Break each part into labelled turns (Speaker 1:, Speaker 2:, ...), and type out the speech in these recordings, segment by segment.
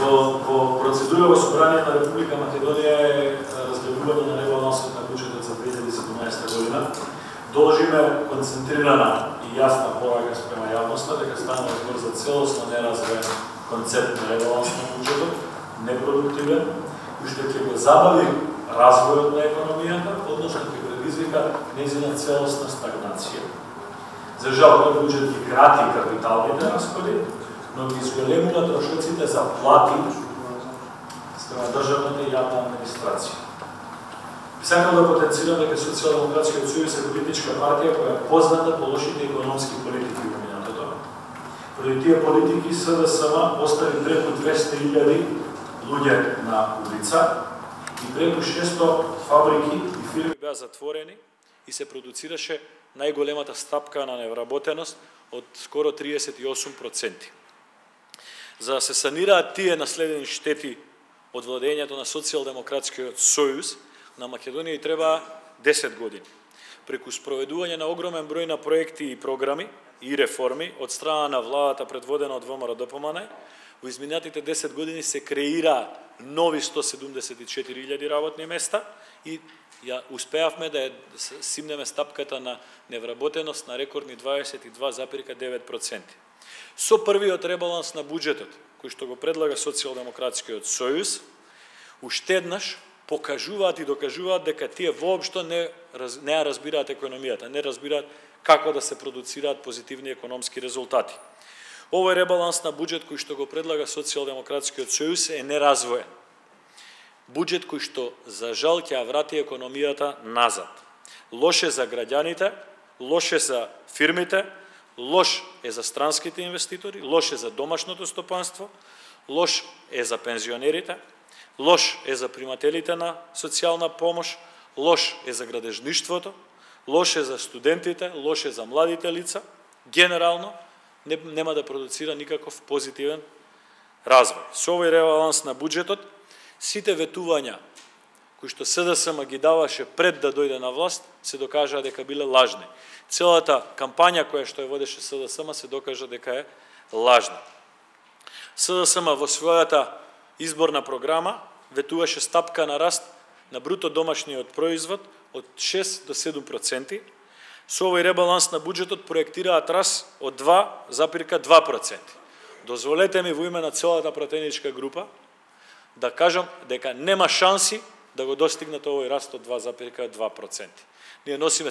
Speaker 1: Во процедура во Собрание на Република Македонија е разгледување на ребалансот на буџетот за 2017 година. Должиме концентрирана и јасна порака спрема јавноста дека стана збор за целосно неразвоен концепт на ребаланс на буџетот, непродуктивен, кој што ќе го забави развојот на економијата, односно ќе предизвика нејзина целосна стагнација. За жал, тој буџет ги крати капиталните расходи, но ги зголемува трошоците за плати спрема државната и јавна администрација. Сакам да потенцирам дека Социјалдемократскиот сојуз е политичка партија која е позната по лошите економски политики во минатото. Поради тие политики СДСМ остави преку 200.000 луѓе на улица и преку 600 фабрики и фирми беа затворени и се продуцираше најголемата стапка на невработеност од скоро 38%. За да се санираат тие наследени штети од владењето на Социјалдемократскиот сојуз, на Македонија и треба 10 години. Преку спроведување на огромен број на проекти и програми и реформи од страна на владата предводена од ВМРО-ДПМН, во изминатите 10 години се креира нови 174.000 работни места и ја успеавме да симнеме стапката на невработеност на рекордни 22,9%. Со првиот ребаланс на буџетот, кој што го предлага Социјалдемократскиот сојуз, уште еднаш покажуваат и докажуваат дека тие воопшто не ја разбираат економијата, не разбираат како да се продуцираат позитивни економски резултати. Овој ребаланс на буџет кој што го предлага Социјалдемократскиот сојуз е неразвоен. Буџет кој што за жал ќе врати економијата назад. Лоше за граѓаните, лоше за фирмите, лош е за странските инвеститори, лош е за домашното стопанство, лош е за пензионерите, лош е за примателите на социјална помош, лош е за градежништвото, лош е за студентите, лош е за младите лица. Генерално нема да продуцира никаков позитивен развој. Со овој ребаланс на буџетот, сите ветувања кои што СДСМ ги даваше пред да дојде на власт, се докажаа дека биле лажни. Целата кампања која што ја водеше СДСМ се докажа дека е лажна. СДСМ во својата изборна програма ветуваше стапка на раст на бруто домашниот производ од 6 до 7%. Со овој ребаланс на буџетот проектираат раст од 2,2%. Дозволете ми во име на целата пратеничка група да кажам дека нема шанси да го достигнат овој раст од 2,2%. Ние носиме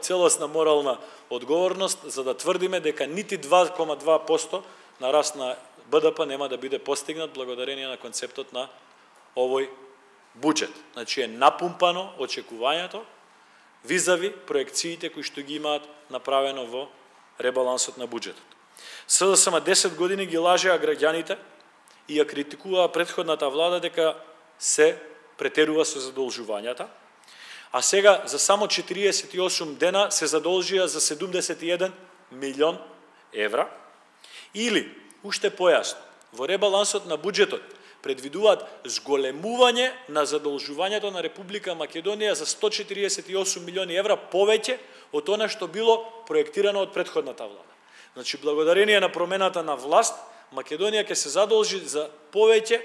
Speaker 1: целосна морална одговорност за да тврдиме дека нити 2,2% на раст на БДП нема да биде постигнат благодарение на концептот на овој буџет. Значи е напумпано очекувањето визави проекциите кои што ги имаат направено во ребалансот на буџетот. СДСМ 10 години ги лажеа граѓаните и ја критикуваа претходната влада дека се претерува со задолжувањата, а сега за само 48 дена се задолжија за 71 милион евра, или, уште појасно, во ребалансот на буџетот предвидуваат зголемување на задолжувањето на Република Македонија за 148 милиони евра повеќе од она што било проектирано од претходната влада. Значи, благодарение на промената на власт, Македонија ќе се задолжи за повеќе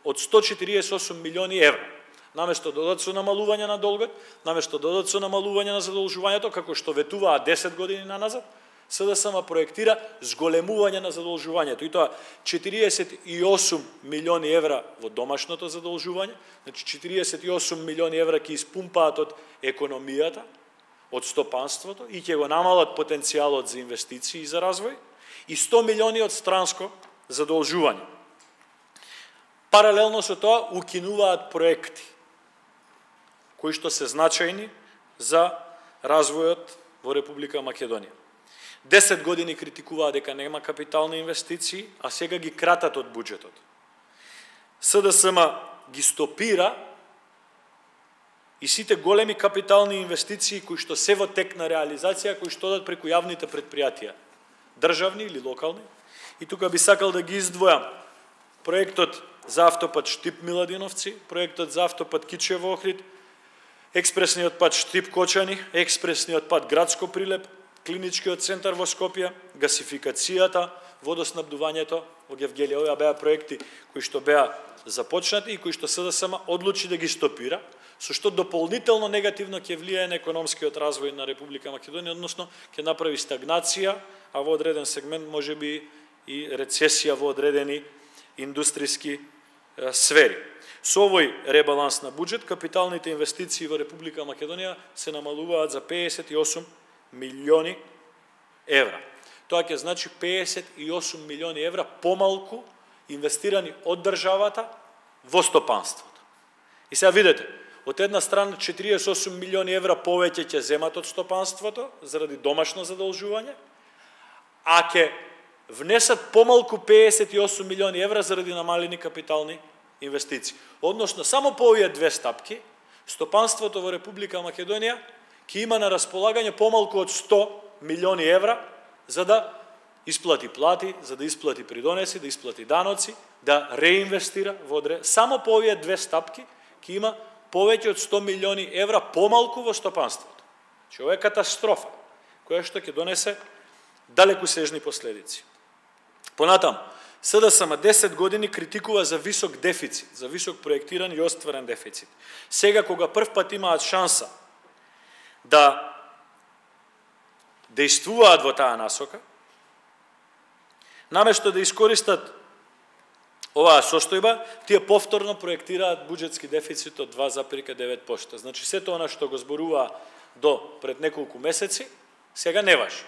Speaker 1: од 148 милиони евра. Наместо додатно намалување на долгот, наместо додатно намалување на задолжувањето, како што ветуваа 10 години назад, СДСМ проектира зголемување на задолжувањето. И тоа 48 милиони евра во домашното задолжување, значи 48 милиони евра ќе испумпаат од економијата, од стопанството и ќе го намалат потенцијалот за инвестиции и за развој, и 100 милиони од странско задолжување. Паралелно со тоа укинуваат проекти кои што се значајни за развојот во Република Македонија. 10 години критикуваа дека нема капитални инвестиции, а сега ги кратат од буџетот. СДСМ ги стопира и сите големи капитални инвестиции кои што се во тек на реализација, кои што одат преку јавните претпријатија, државни или локални. И тука би сакал да ги издвојам проектот за автопат Штип-Миладиновци, проектот за автопат Кичево-Охрид, експресниот пат Штип-Кочани, експресниот пат Градско-Прилеп, клиничкиот центар во Скопје, гасификацијата,
Speaker 2: водоснабдувањето во Гевгелија. Овие беа проекти кои што беа започнати и кои што СДСМ одлучи да ги стопира, со што дополнително негативно ќе влијае на економскиот развој на Република Македонија, односно ќе направи стагнација, а во одреден сегмент можеби и рецесија во одредени индустријски сфери. Со овој ребаланс на буџет, капиталните инвестиции во Република Македонија се намалуваат за 58 милиони евра. Тоа ќе значи 58 милиони евра помалку инвестирани од државата во стопанството. И сега видете, од една страна 48 милиони евра повеќе ќе земат од стопанството заради домашно задолжување, а ќе внесат помалку 58 милиони евра заради намалени капитални инвестиции. Односно, само по овие две стапки, стопанството во Република Македонија ќе има на располагање помалку од 100 милиони евра за да исплати плати, за да исплати придонеси, да исплати даноци, да реинвестира во само по овие две стапки ќе има повеќе од 100 милиони евра помалку во стопанството. Че ова е катастрофа, која што ќе донесе далекосежни последици. Понатаму, СДСМ 10 години критикува за висок дефицит, за висок проектиран и остварен дефицит. Сега, кога прв пат имаат шанса да действуваат во таа насока, наместо да искористат оваа состојба, тие повторно проектираат буџетски дефицит од 2,9%. Значи, сето она што го зборуваа до пред неколку месеци, сега не важи.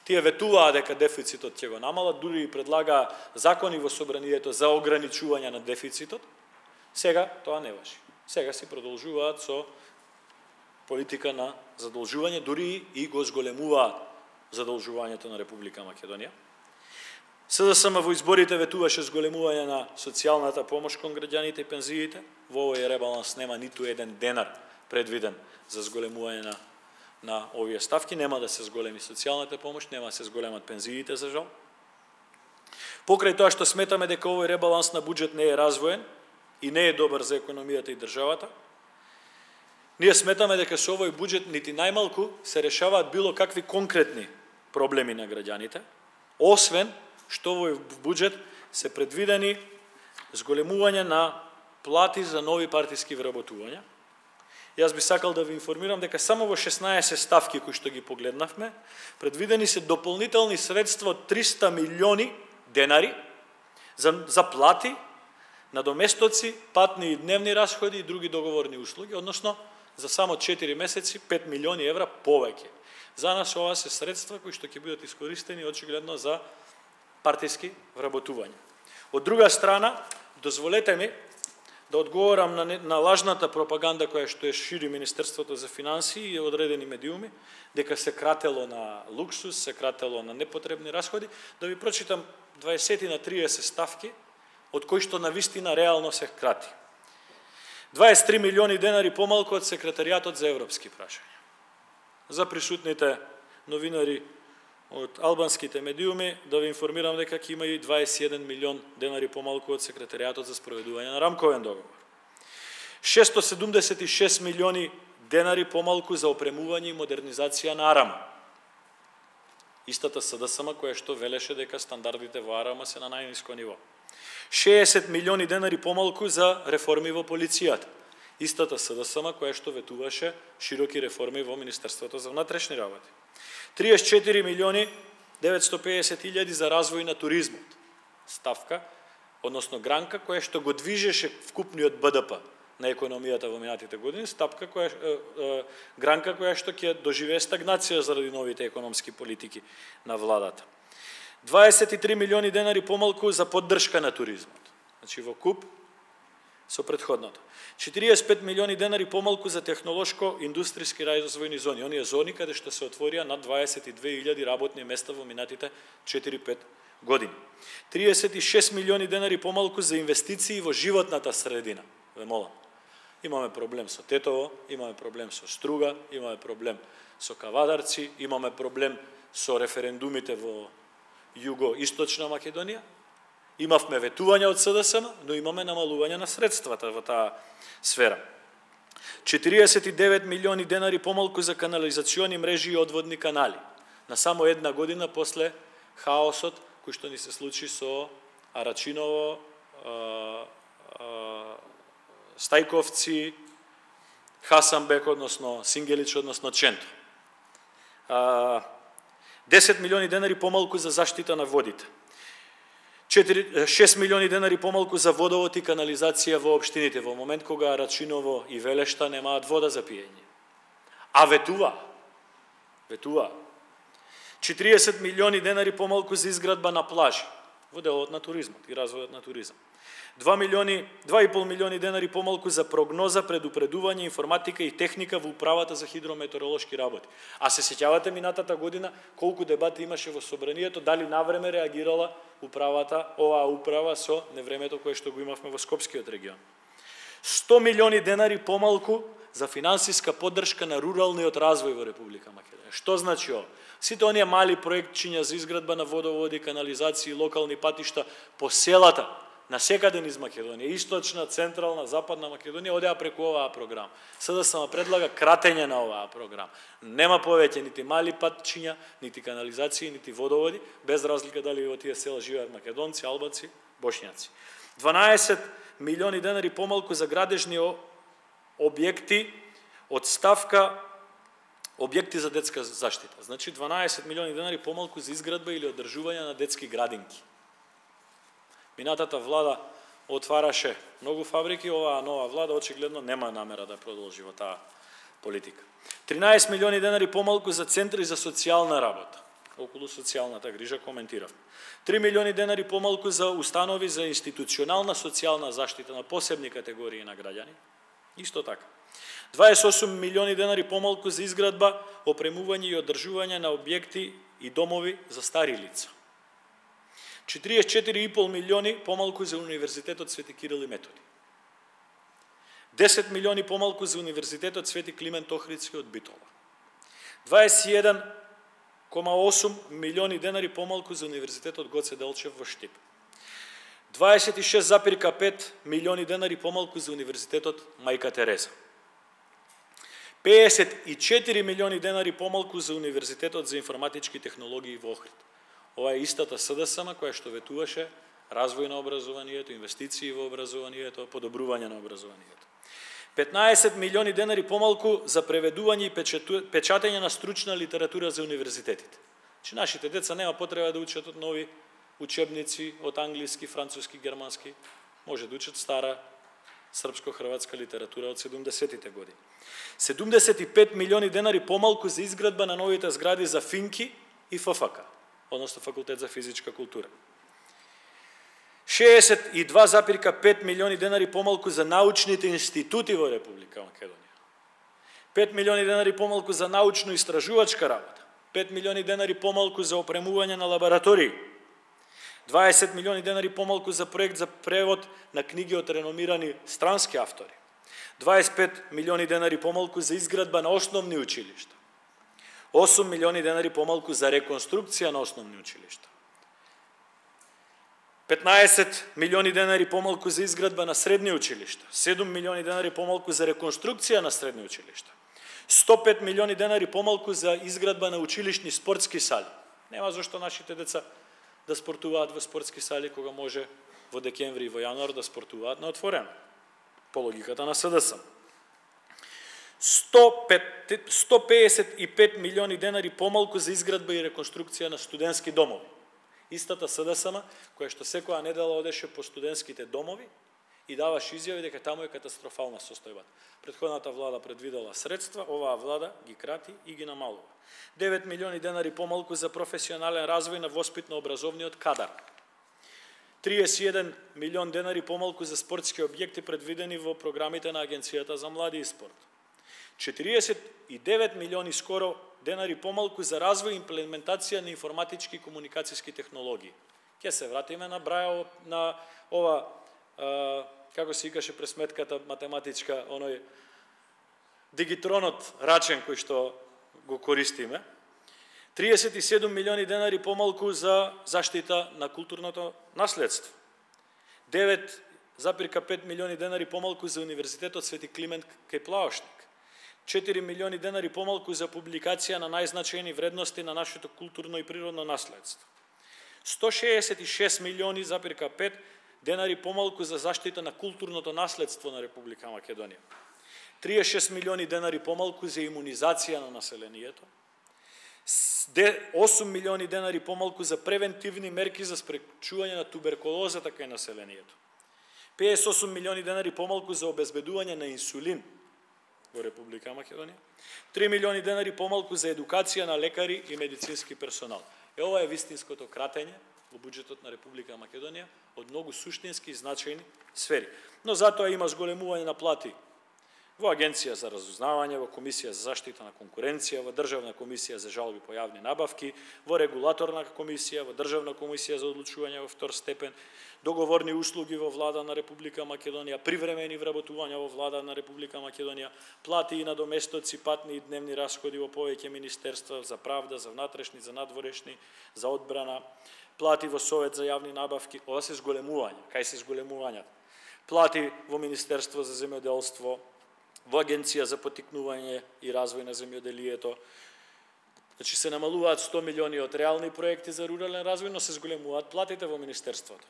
Speaker 2: Тие ветуваа дека дефицитот ќе го намалат, дури и предлагаа закони во собранието за ограничување на дефицитот. Сега тоа не важи. Сега си продолжуваат со политика на задолжување, дури и го зголемуваат задолжувањето на Република Македонија. СДСМ во изборите ветуваше зголемување на социјалната помош кон граѓаните и пензиите. Во овој ребаланс нема ниту еден денар предвиден за зголемување на овие ставки, нема да се зголеми социјалната помош, нема да се зголемат пензиите, за жал. Покрај тоа што сметаме дека овој ребаланс на буџет не е развоен и не е добар за економијата и државата, ние сметаме дека со овој буџет нити најмалку се решаваат било какви конкретни проблеми на граѓаните, освен што во буџет се предвидени зголемување на плати за нови партиски вработувања. Јас би сакал да ви информирам дека само во 16 ставки кои што ги погледнавме, предвидени се дополнителни средства од 300 милиони денари за плати, надоместоци, патни и дневни расходи и други договорни услуги, односно за само 4 месеци 5 милиони евра повеќе. За нас ова се средства кои што ќе бидат искористени очигледно за партиски вработувања. Од друга страна, дозволете ми да одговорам на лажната пропаганда која што шири Министерството за финансии и одредени медиуми, дека се кратело на луксус, се кратело на непотребни расходи, да ви прочитам 20 на 30 ставки, од кои што навистина реално се крати. 23 милиони денари помалку од секретаријатот за европски прашања. За присутните новинари од албанските медиуми, да ви информирам дека ќе има и 21 милион денари помалку од секретаријатот за спроведување на рамковен договор. 676 милиони денари помалку за опремување и модернизација на АРАМ. Истата СДСМ која што велеше дека стандардите во АРАМ се на најниско ниво. 60 милиони денари помалку за реформи во полицијата. Истата СДСМ која што ветуваше широки реформи во Министерството за внатрешни работи. 34 милиони 950 илјади за развој на туризмот. Ставка, односно гранка која што го движеше вкупниот БДП на економијата во минатите години, гранка која што ќе доживее стагнација заради новите економски политики на владата. 23 милиони денари помалку за поддршка на туризмот. Значи во куп со претходното. 45 милиони денари помалку за технолошко-индустријски развојни зони. Оние зони каде што се отворија над 22.000 работни места во минатите 4-5 години. 36 милиони денари помалку за инвестиции во животната средина. Ве молам. Имаме проблем со Тетово, имаме проблем со Струга, имаме проблем со Кавадарци, имаме проблем со референдумите во Југо-источна Македонија. Имавме ветување од СДСМ, но имаме намалување на средствата во таа сфера. 49 милиони денари помалку за канализациони мрежи и одводни канали. На само една година после хаосот кој што ни се случи со Арачиново, Стајковци, Хасанбек, односно Сингелич, односно Ченто. 10 милиони денари помалку за заштита на водите. 6 милиони денари помалку за водовод и канализација во општините, во момент кога Рачиново и Велешта немаат вода за пиење. А ветува. 40 милиони денари помалку за изградба на плажи, во делот на туризмот и развојот на туризам. 2,5 милиони денари помалку за прогноза, предупредување, информатика и техника во управата за хидрометеоролошки работи. А се сеќавате минатата година колку дебати имаше во собранието, дали навреме реагирала оваа управа со невремето кое што го имавме во Скопскиот регион. 100 милиони денари помалку за финансиска поддршка на руралниот развој во Република Македонија. Што значи ова? Сите оние мали проектчиња за изградба на водоводи, канализации, локални патишта по селата, на секаде низ Македонија, источна, централна, западна Македонија, одеа преку оваа програма. СДСМ предлага кратење на оваа програма. Нема повеќе нити мали патчиња, нити канализации, нити водоводи, без разлика дали во тие села живеат македонци, албанци, бошњаци. 12 милиони денари помалку за градежни објекти од ставка објекти за детска заштита. Значи 12 милиони денари помалку за изградба или одржување на детски градинки. Минатата влада отвараше многу фабрики, оваа нова влада очигледно нема намера да продолжи во таа политика. 13 милиони денари помалку за центри за социјална работа. Околу социјалната грижа коментирав. 3 милиони денари помалку за установи за институционална социјална заштита на посебни категории на граѓани. Исто така. 28 милиони денари помалку за изградба, опремување и одржување на објекти и домови за стари лица. 44,5 милиони помалку за Универзитетот Свети Кирил и Методи. 10 милиони помалку за Универзитетот Свети Климент Охридски од Битола. 21,8 милиони денари помалку за Универзитетот Гоце Делчев во Штип. 26,5 милиони денари помалку за Универзитетот Мајка Тереза. 54 милиони денари помалку за Универзитетот за информатички технологии во Охрид. Ова е истата СДСМ која што ветуваше развој на образованието, инвестиции во образованието, подобрување на образованието. 15 милиони денари помалку за преведување и печатење на стручна литература за универзитетите. Че нашите деца нема потреба да учат од нови учебници, од англиски, француски, германски, може да учат стара српско-хрватска литература од 70-тите години. 75 милиони денари помалку за изградба на новите згради за ФИНКИ и ФФК, односно Факултет за физичка култура. 62,5 милиони денари помалку за научните институти во Република Македонија. 5 милиони денари помалку за научно-истражувачка работа. 5 милиони денари помалку за опремување на лаборатории. 20 милиони денари помалку за проект за превод на книги од реномирани странски автори. 25 милиони денари помалку за изградба на основни училишта. 8 милиони денари помалку за реконструкција на основни училишта. 15 милиони денари помалку за изградба на средни училишта. 7 милиони денари помалку за реконструкција на средни училишта. 105 милиони денари помалку за изградба на училишни спортски сали. Нема зашто нашите деца да спортуваат во спортски сали кога може во декември и во јануар да спортуваат на отворено. По логиката на СДСМ. 155 милиони денари помалку за изградба и реконструкција на студентски домови. Истата СДСМ, која што секоја недела одеше по студентските домови и даваше изјави дека таму е катастрофална состојбата. Претходната влада предвидела средства, оваа влада ги крати и ги намалува. 9 милиони денари помалку за професионален развој на воспитно-образовниот кадар. 31 милион денари помалку за спортски објекти предвидени во програмите на Агенцијата за млади и спорт. 49 милиони скоро денари помалку за развој и имплементација на информатички и комуникацијски технологии. Ќе се вратиме на брајаво на ова, како се викаше пресметката математичка, оној дигитронот рачен кој што го користиме. 37 милиони денари помалку за заштита на културното наследство. 9,5 милиони денари помалку за Универзитетот Свети Климент кај Плаошник. 4 милиони денари помалку за публикација на најзначајни вредности на нашето културно и природно наследство. 166 милиони, 5 денари помалку за заштита на културното наследство на Република Македонија. 36 милиони денари помалку за имунизација на населението. 8 милиони денари помалку за превентивни мерки за спречување на туберкулозата кај населението. 58 милиони денари помалку за обезбедување на инсулин во Република Македонија. 3 милиони денари помалку за едукација на лекари и медицински персонал. Ова е вистинското кратење во буџетот на Република Македонија од многу суштински и значајни сфери. Но затоа има зголемување на плати во Агенција за разузнавање, во Комисија за заштита на конкуренција, во Државна комисија за жалби по јавни набавки, во Регулаторна комисија, во Државна комисија за одлучување во втор степен, договорни услуги во влада на Република Македонија, привремени вработувања во влада на Република Македонија, плати и надоместоци, патни и дневни расходи во повеќе министерства за правда, за внатрешни, за надворешни, за одбрана, плати во Совет за јавни набавки. Ова се зголемувања. Кај се зголемувањата? Плати во Министерство за земјоделство, во Агенција за потикнување и развој на земјоделието. Значи се намалуваат 100 милиони од реални проекти за рурален развој, но се зголемуваат платите во Министерството.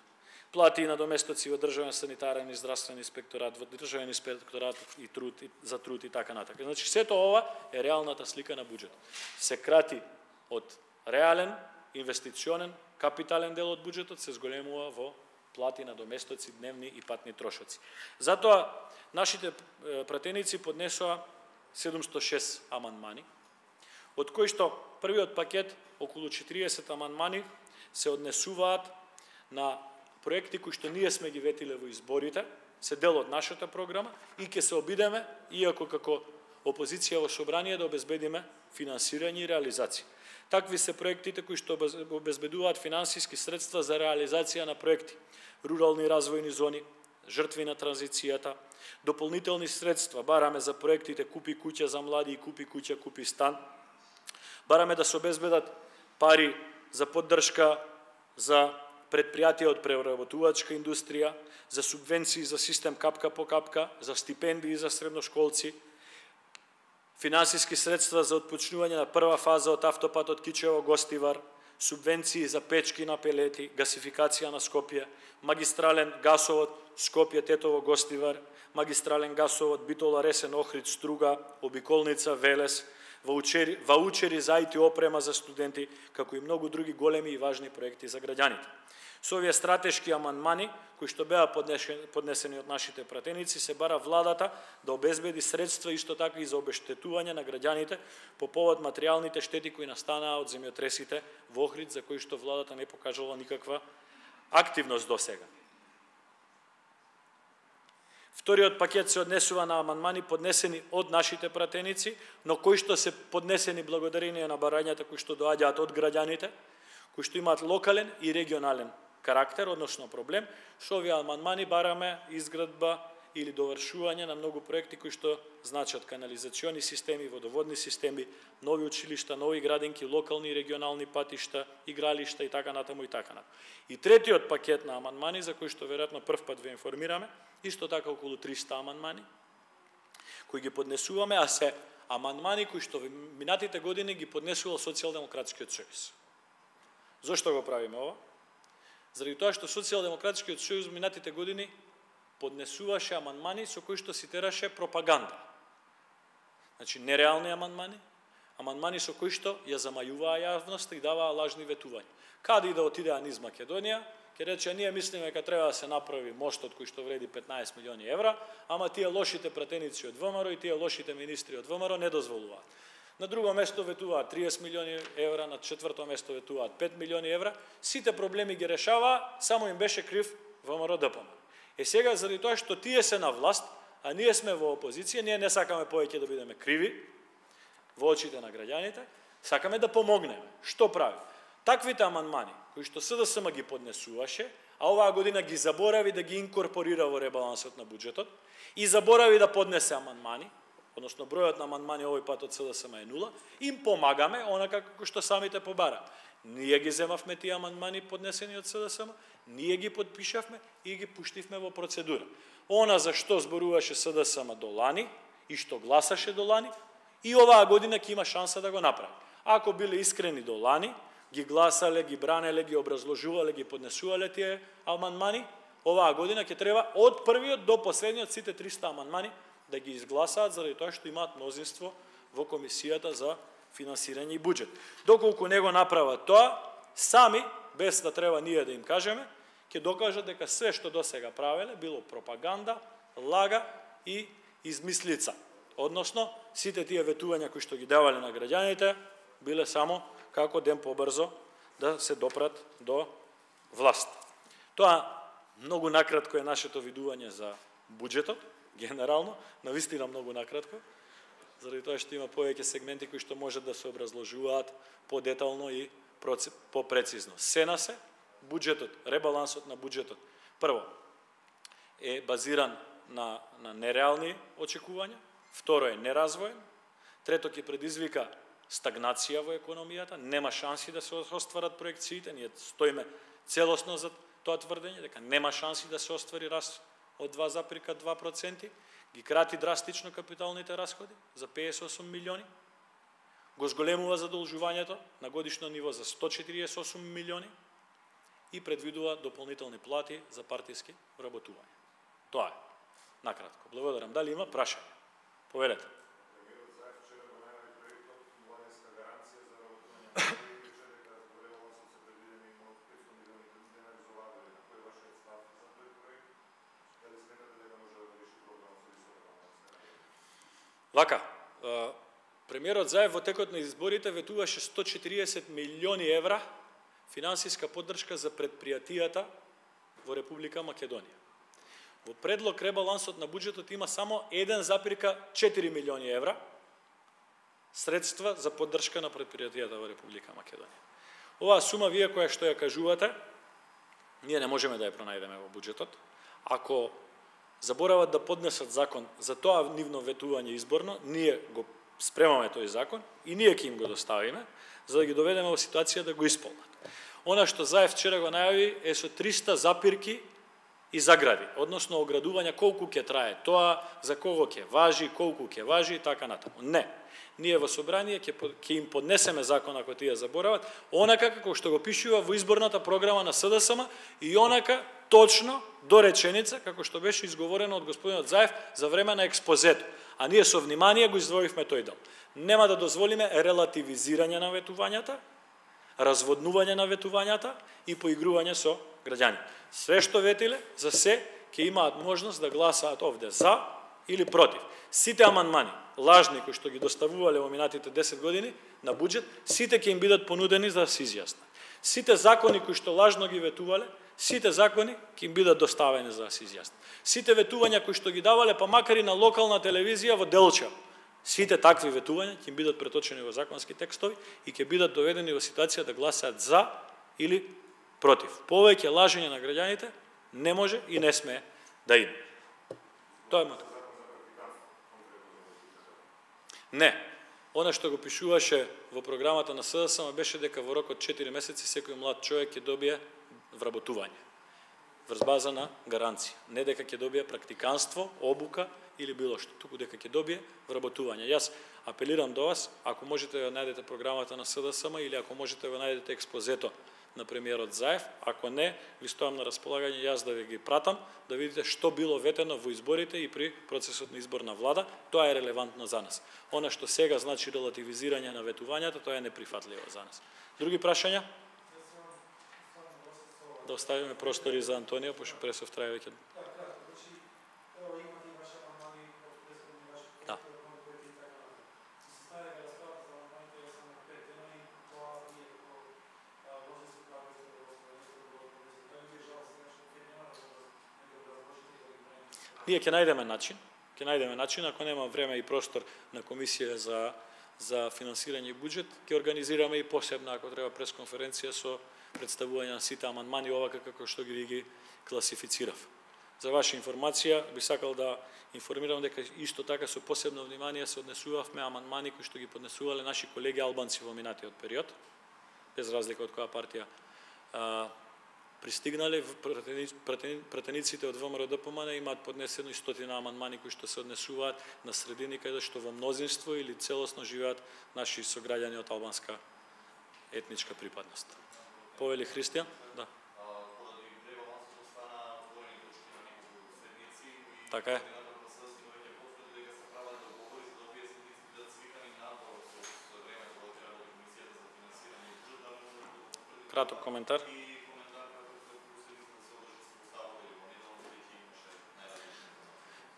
Speaker 2: Плати и надоместоци во Државен санитарен и здравствен инспекторат, во Државен инспекторат и труд, за труд и така натака. Значи сето ова е реалната слика на буџет. Се крати од реален, инвестиционен, капитален дел од буџетот, се зголемува во плати на доместоци, дневни и патни трошоци. Затоа нашите пратеници поднесоа 706 амандмани, од кои што првиот пакет, околу 40 амандмани, се однесуваат на проекти кои што ние сме ги ветиле во изборите, се дел од нашата програма и ќе се обидеме, иако како опозиција во собрание, да обезбедиме финансирање и реализација. Такви се проектите кои што обезбедуваат финансиски средства за реализација на проекти, рурални развојни зони, жртви на транзицијата, дополнителни средства бараме за проектите Купи куќа за млади и Купи куќа, Купи стан. Бараме да се обезбедат пари за поддршка за предпријатија од преработувачка индустрија, за субвенции за систем капка по капка, за стипендии за средношколци, финансиски средства за отпочнување на прва фаза од автопатот Кичево-Гостивар, субвенции за печки на пелети, гасификација на Скопје, магистрален гасовод Скопје-Тетово-Гостивар, магистрален гасовод Битола-Ресен-Охрид, Струга, обиколница Велес, ваучери за IT опрема за студенти, како и многу други големи и важни проекти за граѓаните. Со овие стратешки амандмани, кои што беа поднесени од нашите пратеници, се бара владата да обезбеди средства исто така и за обештетување на граѓаните по повод материјалните штети кои настанаа од земјотресите во Охрид, за кои што владата не покажала никаква активност до сега. Вториот пакет се однесува на амандмани поднесени од нашите пратеници, но кои што се поднесени благодарение на барањата кои што доаѓаат од граѓаните, кои што имаат локален и регионален карактер, односно проблем. Со овие амандмани бараме изградба или довршување на многу проекти кои што значат канализациони системи, водоводни системи, нови училишта, нови градинки, локални и регионални патишта, игралишта и така натаму и така натаму. И третиот пакет на амандмани, за кои што веројатно прв пат ве информираме, исто така околу 300 амандмани, кои ги поднесуваме, а се амандмани кои што минатите години ги поднесувал Социјалдемократскиот сојуз. Зошто го правиме ова? Заради тоа што Социјалдемократскиот сојуз минатите години поднесуваше амандмани со кои што си тераше пропаганда. Значи нереални амандмани, амандмани со кои што ја замајуваа јавноста и даваа лажни ветувања. Каде и да отидеа низ Македонија, ќе рече ние мислиме дека треба да се направи мостот кој што вреди 15 милиони евра, ама тие лошите пратеници од ВМРО и тие лошите министри од ВМРО не дозволуваат. На друго место ветуваат 30 милиони евра, на четврто место ветуваат 5 милиони евра, сите проблеми ги решаваа, само им беше крив ВМРО-ДПМН. Сега, заради тоа што тие се на власт, а ние сме во опозиција, ние не сакаме повеќе да бидеме криви во очите на граѓаните, сакаме да помогнеме. Што прави? Таквите амандмани, кои што СДСМ ги поднесуваше, а оваа година ги заборави да ги инкорпорира во ребалансот на буџетот и заборави да поднесе амандмани, односно бројот на амандмани овој пат од СДСМ е 0, им помагаме онака како што самите побара. Ние ги земавме тие амандмани поднесени од СДСМ, ние ги подпишавме и ги пуштивме во процедура. Она за што зборуваше СДСМ до лани и што гласаше до лани, и оваа година ќе има шанса да го направи. Ако биле искрени до лани, ги гласале, ги бранеле, ги образложувале, ги поднесувале тие амандмани, оваа година ќе треба од првиот до последниот сите 300 амандмани да ги изгласаат заради тоа што имаат мнозинство во комисијата за финансирање и буџет. Доколку не го направат тоа, сами, без да треба ние да им кажеме, ќе докажат дека све што досега правеле било пропаганда, лага и измислица. Односно, сите тие ветувања кои што ги давале на граѓаните биле само како ден побрзо да се допрат до власт. Тоа многу накратко е нашето видување за буџетот, генерално, навистина многу накратко, заради тоа што има повеќе сегменти кои што можат да се образложуваат подетално и попрецизно. Сена се, буџетот, ребалансот на буџетот, прво, е базиран на нереални очекувања, второ е неразвоен, трето ќе предизвика стагнација во економијата, нема шанси да се остварат проекциите, ние стоиме целосно за тоа тврдење, дека нема шанси да се оствари раст од 2,2%, ги крати драстично капиталните расходи за 58 милиони, го зголемува задолжувањето на годишно ниво за 148 милиони и предвидува дополнителни плати за партиски вработување. Тоа е, накратко. Благодарам. Дали има прашање? Повелете. Вака, премиерот Заев во текот на изборите ветуваше 140 милиони евра финансиска поддршка за предпријатијата во Република Македонија. Во предлог ребалансот на буџетот има само 1,4 милиони евра средства за поддршка на предпријатијата во Република Македонија. Оваа сума, вие која што ја кажувате, ние не можеме да ја пронајдеме во буџетот. Ако заборават да поднесат закон за тоа нивно ветување изборно, ние го спремаме тој закон и ние ќе им го доставиме, за да ги доведеме во ситуација да го исполнат. Она што Заев вчера го најави е со 300 запирки и загради, односно оградувања колку ќе трае тоа, за кого ќе важи, колку ќе важи и така натаму. Не. Ние во собрание ќе им поднесеме закон ако тие заборават, онака како што го пишува во изборната програма на СДСМ и онака точно до реченица како што беше изговорено од господинот Заев за време на експозето. А ние со внимание го издвоивме тој дел. Нема да дозволиме релативизирање на ветувањата, разводнување на ветувањата и поигрување со граѓани. Све што ветиле, за се ќе имаат можност да гласаат овде за или против. Сите амандмани, лажни кои што ги доставувале во минатите 10 години на буџет, сите ќе им бидат понудени за да се изјаснат. Сите закони кои што лажно ги ветувале, сите закони ќе им бидат доставени за да се изјаснат. Сите ветувања кои што ги давале, па макар и на локална телевизија во Делча, сите такви ветувања ќе им бидат преточени во законски текстови и ќе бидат доведени во ситуација да гласаат за или против. Повеќе лажење на граѓаните не може и не смее да има. Тоа е мотив. Не. Она што го пишуваше во програмата на СДСМ беше дека во рок од 4 месеци секој млад човек ќе добие вработување врз база на гаранција. Не дека ќе добие практиканство, обука или било што, туку дека ќе добие вработување. Јас апелирам до вас, ако можете да најдете програмата на СДСМ или ако можете да најдете експозето на премиерот Заев, ако не, ви стојам на располагање јас да ви ги пратам, да видите што било ветено во изборите и при процесот на избор на влада, тоа е релевантно за нас. Она што сега значи релативизирање на ветувањата, тоа е неприфатливо за нас. Други прашања? Да оставиме простори за Антонија, пошто пресов трае веќе. Да. Ние ќе најдеме начин, ако нема време и простор на комисија за финансирање и буџет, ќе организираме и посебна, ако треба, пресконференција со представување на сите амандмани овака како што ги класифицирав. За ваша информација, би сакал да информирам дека исто така со посебно внимание се однесувавме амандмани кои што ги поднесувале наши колеги албанци во минатиот период, без разлика од која партија пристигнале. Пратениците од ВМРО ДПМН имаат поднесено и 100 амандмани кои што се однесуваат на средини каде што во мнозинство или целосно живеат наши сограѓани од албанска етничка припадност. Повели Христијан? Да. Така е. Краток коментар.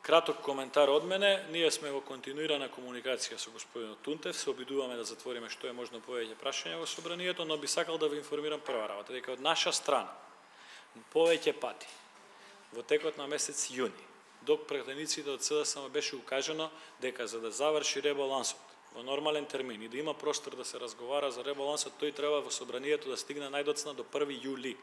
Speaker 2: Краток коментар од мене. Ние сме во континуирана комуникација со господинот Тунтев, се обидуваме да затвориме што е можно повеќе прашања во собранието, но би сакал да ви информирам прва работа, дека од наша страна повеќе пати во текот на месец јуни до пратениците од СДСМ беше укажано дека за да заврши ребалансот во нормален термин и да има простор да се разговара за ребалансот, тој треба во собранието да стигне најдоцна до 1 јули.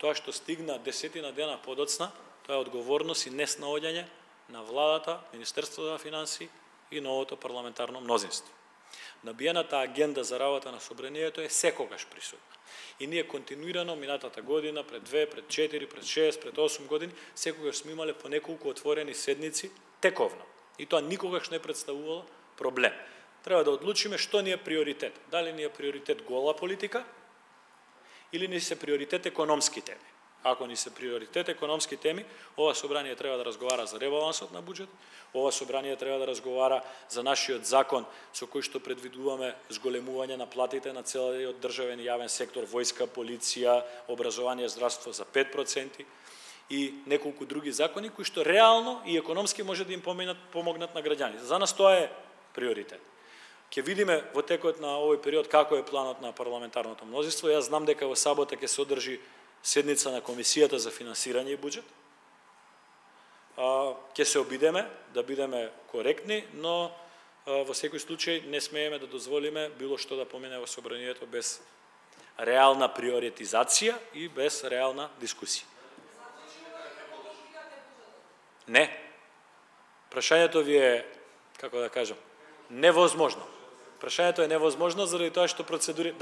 Speaker 2: Тоа што стигна 10 дена подоцна, тоа е одговорност и неснаоѓање на владата, Министерството на финансии и новото парламентарно мнозинство. Набиената агенда за работа на собранието е секогаш присутна. И ние континуирано минатата година, пред 2, пред 4, пред 6, пред 8 години, секогаш сме имале по неколку отворени седници тековно. И тоа никогаш не представувало проблем. Треба да одлучиме што ни е приоритет. Дали ни е приоритет гола политика или ни се приоритет економски теми. Ако ни се приоритет економски теми, ова собрание треба да разговара за ребалансот на буџет, ова собрание треба да разговара за нашиот закон со кој што предвидуваме зголемување на платите на целиот државен и јавен сектор, војска, полиција, образование, здравство за 5% и неколку други закони кои што реално и економски може да им помогнат на граѓаните. За нас тоа е приоритет. Ќе видиме во текот на овој период како е планот на парламентарното мнозинство. Јас знам дека во сабота ќе се одржи седница на Комисијата за финансирање и буџет. Ќе се обидеме да бидеме коректни, но во секој случај не смееме да дозволиме било што да помине во собранието без реална приоритизација и без реална дискусија. Не. Прашањето ви е, како да кажам, невозможно. Прашањето е невозможно заради тоа што процедури...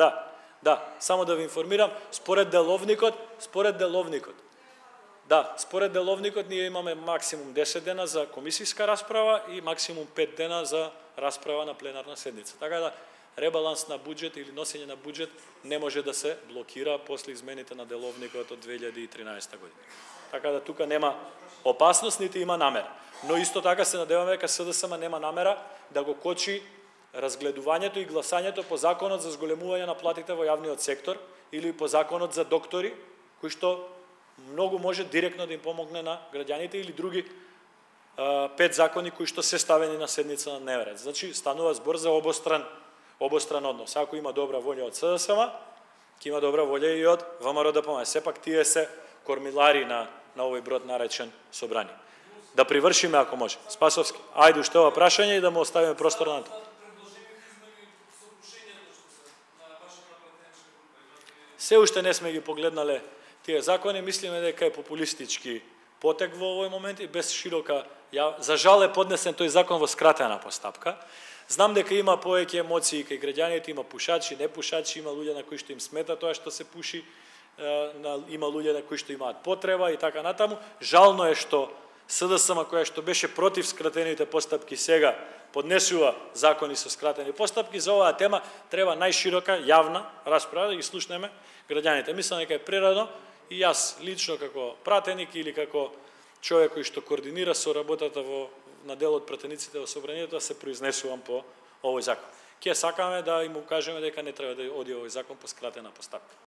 Speaker 2: Да, само да ви информирам, според деловникот, ние имаме максимум 10 дена за комисијска расправа и максимум 5 дена за расправа на пленарна седница. Така да ребаланс на буџет или носење на буџет не може да се блокира после измените на деловникот од 2013 година. Така да тука нема опасност, нити има намера. Но исто така се надеваме дека СДСМ нема намера да го кочи разгледувањето и гласањето по законот за зголемување на платите во јавниот сектор или по законот за доктори, кој што многу може директно да им помогне на граѓаните, или други 5 закони кои што се ставени на седница на дневен ред. Значи станува збор за обостран однос. Ако има добра волја од СДСМ, ќе има добра волја и од ВМРО ДПМН. Сепак тие се кормилари на овој брод наречен собрание. Да привршиме ако може. Спасовски, ајде уште ова прашање и да му оставиме простор на тоа. Се уште не сме ги погледнале тие закони, мислиме дека е популистички потек во овој момент и без широка... За жал е поднесен тој закон во скратена постапка. Знам дека има повеќе емоции кај граѓаните, има пушачи, непушачи, има луѓе на кои што им смета тоа што се пуши, има луѓе на кои што имаат потреба и така натаму. Жално е што СДСМ, која што беше против скратените постапки, сега поднесува закони со скратени постапки. За оваа тема треба најширока јавна расправа да ги слушнеме граѓаните. Мислам дека е природно и јас лично како пратеник или како човек кој што координира со работата на дел од пратениците во собранието да се произнесувам по овој закон. Ќе сакаме да им укажеме дека не треба да оди овој закон по скратена постапка.